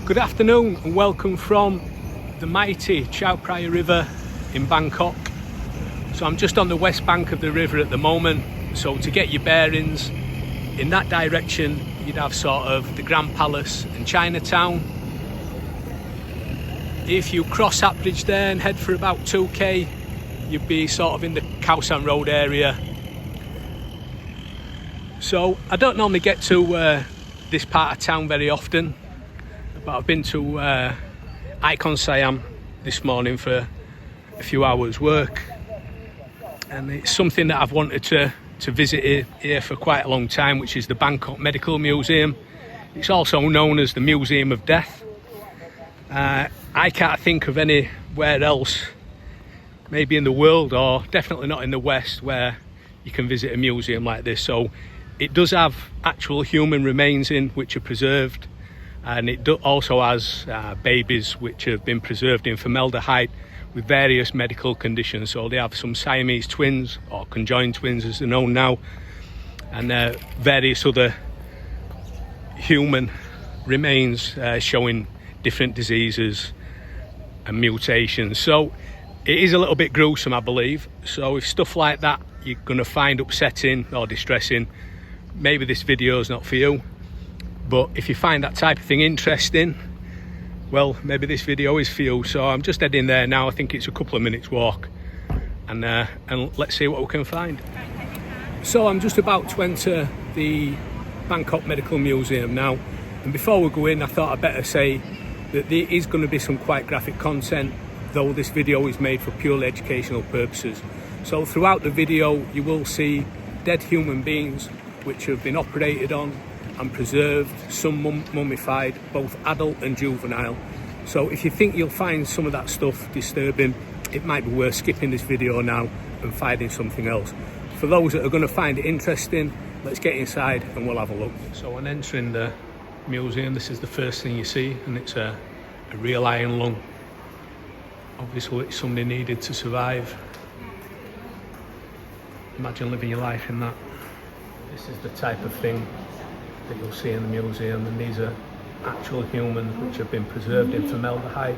Good afternoon and welcome from the mighty Chao Phraya River in Bangkok. So I'm just on the west bank of the river at the moment. So to get your bearings, in that direction you'd have sort of the Grand Palace and Chinatown. If you cross that bridge there and head for about 2k, you'd be sort of in the Khao San Road area. So I don't normally get to this part of town very often, but I've been to Icon Siam this morning for a few hours work, and it's something that I've wanted to visit here for quite a long time, which is the Bangkok Medical Museum. It's also known as the Museum of Death. I can't think of anywhere else, maybe in the world or definitely not in the West, where you can visit a museum like this. So it does have actual human remains in which are preserved, and it also has babies which have been preserved in formaldehyde with various medical conditions. So they have some Siamese twins, or conjoined twins as they're known now, and various other human remains showing different diseases and mutations. So it is a little bit gruesome, I believe. So if stuff like that you're going to find upsetting or distressing, maybe this video is not for you. But if you find that type of thing interesting, well, maybe this video is for you. So I'm just heading there now. I think it's a couple of minutes walk, and let's see what we can find. So I'm just about to enter the Bangkok Medical Museum now, and before we go in, I thought I'd better say that there is going to be some quite graphic content, though this video is made for purely educational purposes. So throughout the video you will see dead human beings which have been operated on and preserved, some mummified, both adult and juvenile. So if you think you'll find some of that stuff disturbing, it might be worth skipping this video now and finding something else. For those that are going to find it interesting, let's get inside and we'll have a look. So on entering the museum, this is the first thing you see, and it's a real iron lung. Obviously it's somebody needed to survive. Imagine living your life in that. This is the type of thing that you'll see in the museum, and these are actual humans which have been preserved in formaldehyde.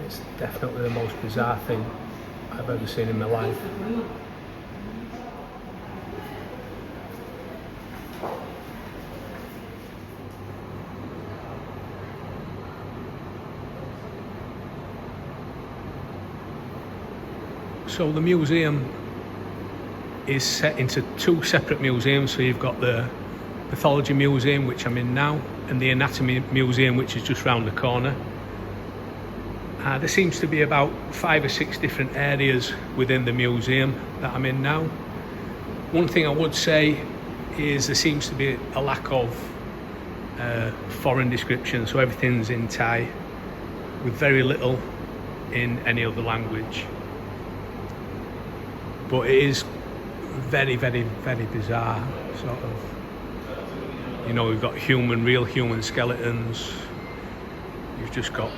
It's definitely the most bizarre thing I've ever seen in my life. So the museum is set into two separate museums. So you've got the Pathology Museum, which I'm in now, and the Anatomy Museum, which is just round the corner. There seems to be about 5 or 6 different areas within the museum that I'm in now. One thing I would say is there seems to be a lack of foreign description, so everything's in Thai with very little in any other language. But it is very, very, very bizarre, sort of. You know, we've got real human skeletons. You've just got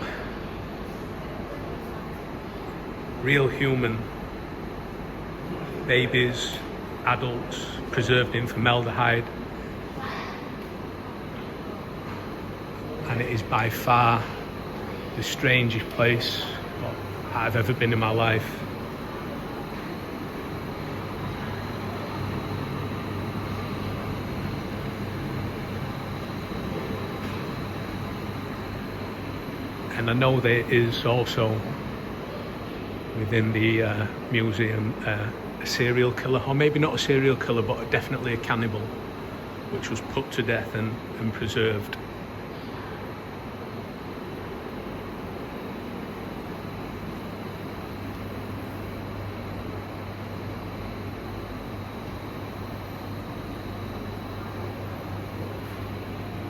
real human babies, adults, preserved in formaldehyde. And it is by far the strangest place I've ever been in my life. And I know there is also within the museum a serial killer, or maybe not a serial killer, but definitely a cannibal, which was put to death and preserved.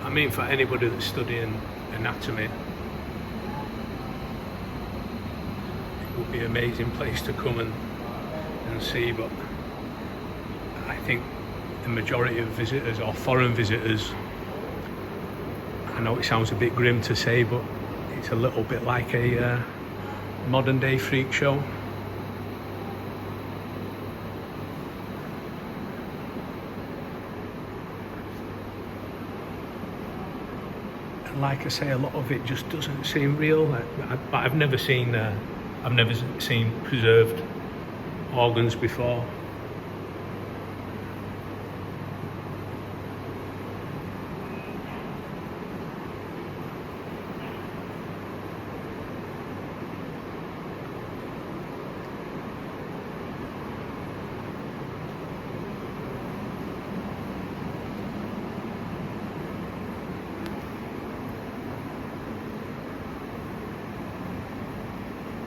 I mean, for anybody that's studying anatomy, would be an amazing place to come and see, but I think the majority of visitors, or foreign visitors, I know it sounds a bit grim to say, but it's a little bit like a modern day freak show. like I say, a lot of it just doesn't seem real. But I've never seen preserved organs before.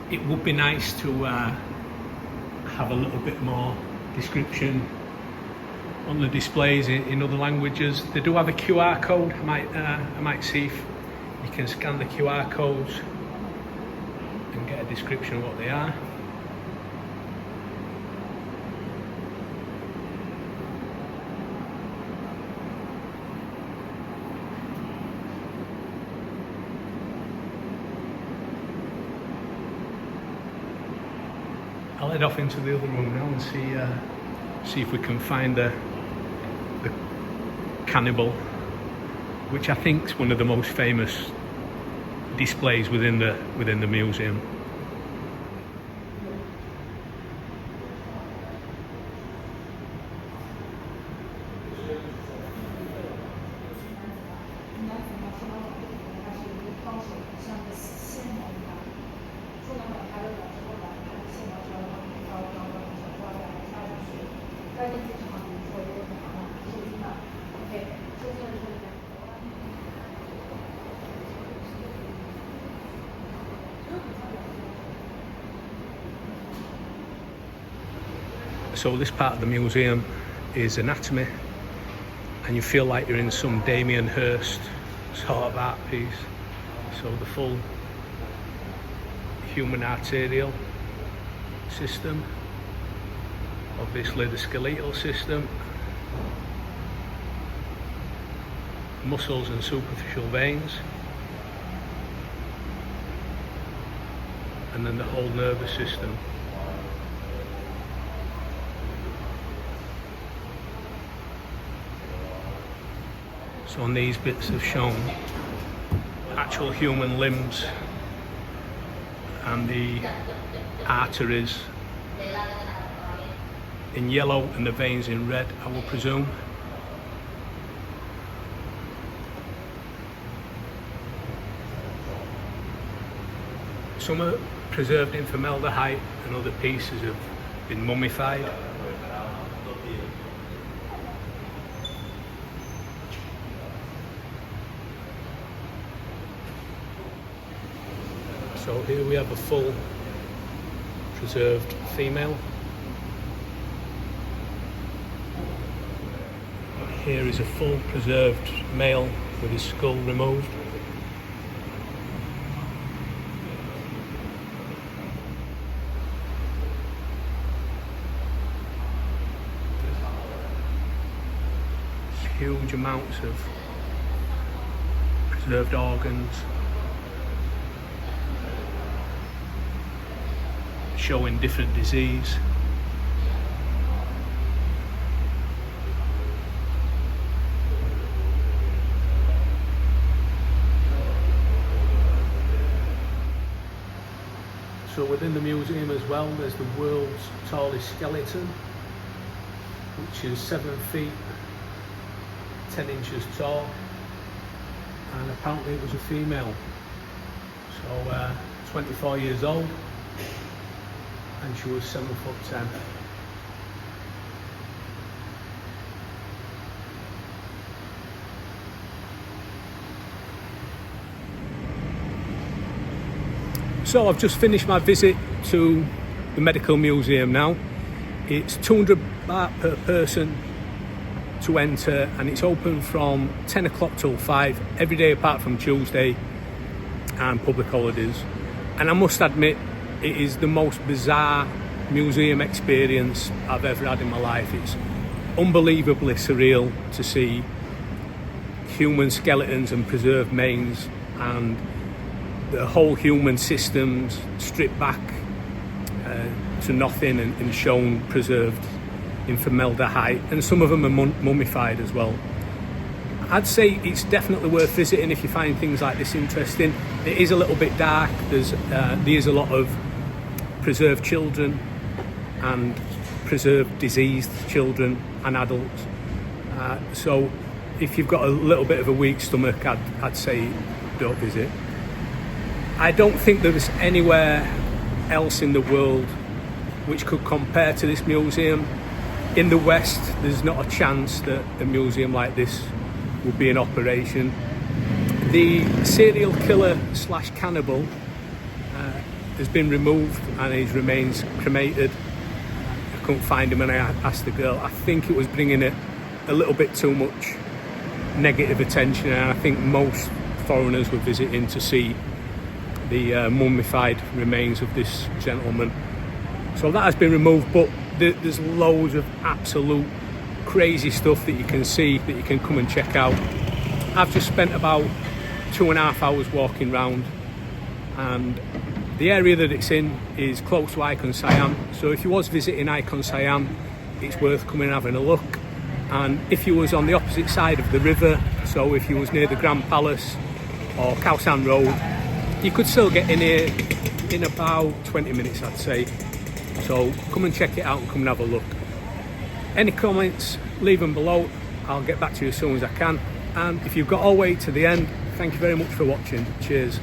It would be nice to have a little bit more description on the displays in other languages. They do have a QR code. I might see if you can scan the QR codes and get a description of what they are. I'll head off into the other room now and see if we can find the cannibal, which I think is one of the most famous displays within the museum. So this part of the museum is anatomy, and you feel like you're in some Damien Hirst sort of art piece. So the full human arterial system, obviously the skeletal system, muscles and superficial veins, and then the whole nervous system. So on these bits have shown actual human limbs and the arteries in yellow and the veins in red, I will presume. Some are preserved in formaldehyde and other pieces have been mummified. So here we have a full preserved female. Here is a full preserved male with his skull removed. Huge amounts of preserved organs, showing different disease. So within the museum as well, there's the world's tallest skeleton, which is 7 feet 10 inches tall, and apparently it was a female. So 24 years old, and she was 7'10". So I've just finished my visit to the medical museum now. It's 200 baht per person to enter, and it's open from 10 o'clock till 5 every day apart from Tuesday and public holidays. And I must admit, it is the most bizarre museum experience I've ever had in my life. It's unbelievably surreal to see human skeletons and preserved manes and the whole human systems stripped back to nothing and shown preserved in formaldehyde, and some of them are mummified as well. I'd say it's definitely worth visiting if you find things like this interesting. It is a little bit dark. There's a lot of preserved children and preserved diseased children and adults. So if you've got a little bit of a weak stomach, I'd say don't visit. I don't think there's anywhere else in the world which could compare to this museum. In the West, there's not a chance that a museum like this would be in operation. The serial killer / cannibal has been removed and his remains cremated. I couldn't find him and I asked the girl. I think it was bringing it a little bit too much negative attention, and I think most foreigners were visiting to see the mummified remains of this gentleman. So that has been removed, but there's loads of absolute crazy stuff that you can see, that you can come and check out. I've just spent about 2.5 hours walking around, and the area that it's in is close to Icon Siam. So if you was visiting Icon Siam, it's worth coming and having a look. And if you was on the opposite side of the river, so if you was near the Grand Palace or Khao San Road, you could still get in here in about 20 minutes, I'd say. So come and check it out and come and have a look. Any comments, leave them below. I'll get back to you as soon as I can. And if you've got all the way to the end, thank you very much for watching. Cheers.